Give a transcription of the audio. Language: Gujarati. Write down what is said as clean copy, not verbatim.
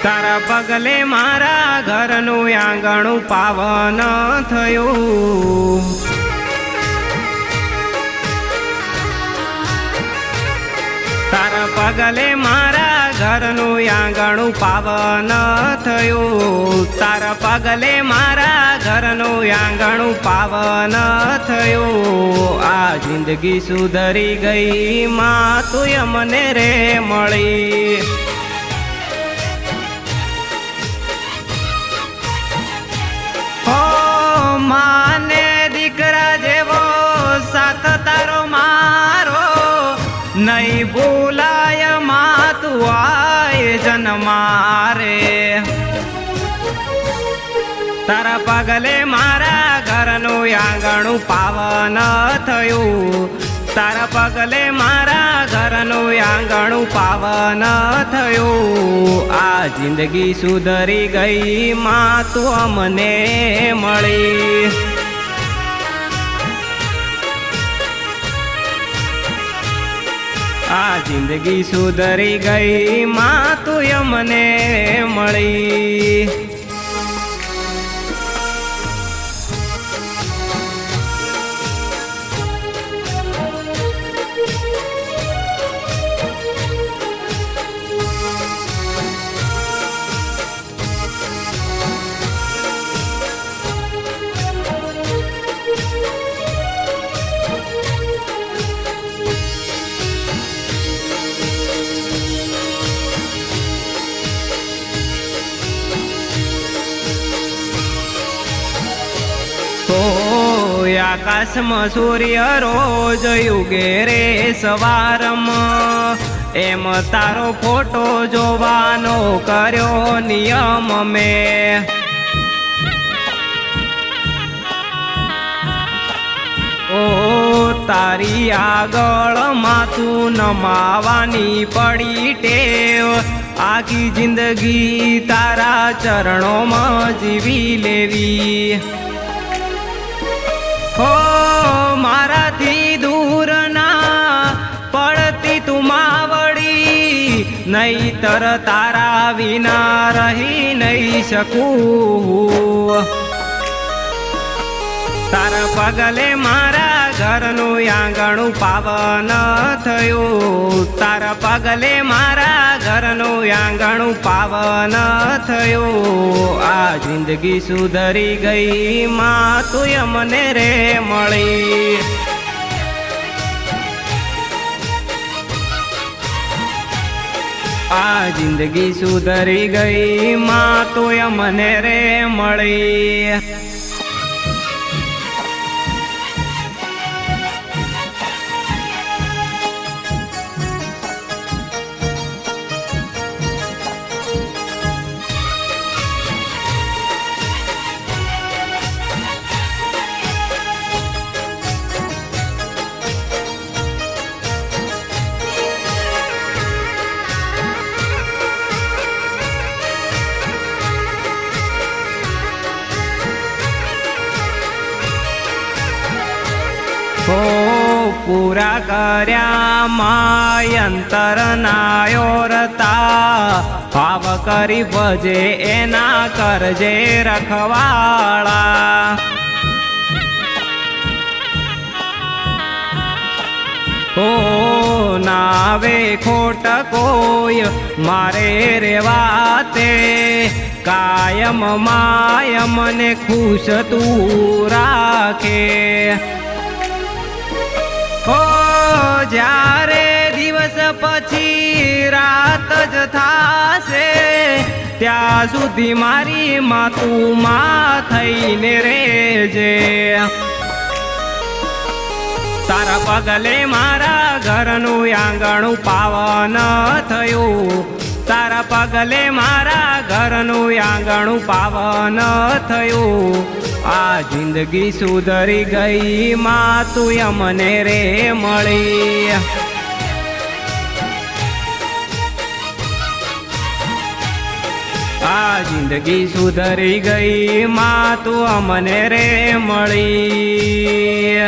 તારા પગલે મારા ઘરનું આંગણું પાવન થયું. તારા પગલે મારા ઘરનું આંગણું પાવન થયું. તારા પગલે મારા ઘરનું આંગણું પાવન થયું. આ જિંદગી સુધરી ગઈ માં તું મને રે મળી. હો માને દીકરા જેવો સાથ તારો મારો નહીં ભૂલાય માં તું આય જન્મારે. તારા પગલે મારા ઘરનું આંગણું પાવન થયું. તારા પગલે મારા ઘરનું આંગણું પાવન થયું. આ જિંદગી સુધરી ગઈ માં તું મને મળી. આ જિંદગી સુધરી ગઈ માં તું મને મળી. આકાશમાં સૂર્ય રોજ યુગે રે સવારમાં એમ તારો ફોટો જોવાનો કર્યો નિયમ મેં. ઓ તારી આગળ માથું નમાવાની પડી ટેવ. આખી જિંદગી તારા ચરણોમાં જીવી લેવી. હો મારાથી દૂર ના પડતી તું માવડી નહીતર તારા વિના રહી નહીં શકું. તારા પગલે મારા ઘરનું આંગણું પાવન થયું. તારા પગલે મારા ઘરનું આંગણું પાવન થયું. આ જિંદગી સુધરી ગઈ માં તું મને રે મળી. આ જિંદગી સુધરી ગઈ માં તું મને રે મળી. હો પૂરા કર્યા માયંતર નાયોરતા ભાવ કરી ભજે એના કરજે રખવાળા. હો નાવે ખોટ કોઈ મારે રેવાતે કાયમ માય મને ખુશ તું રાખે. હો જ્યારે દિવસ પછી રાત જ થાશે ત્યાં સુધી મારી માં તું માં થઈને રેજે. તારા પગલે મારા ઘરનું આંગણું પાવન થયું. તારા પગલે મારા ઘરનું આંગણું પાવન થયું. આ જિંદગી સુધરી ગઈ માં તું મને રે મળી. આ જિંદગી સુધરી ગઈ માં તું મને રે મળી.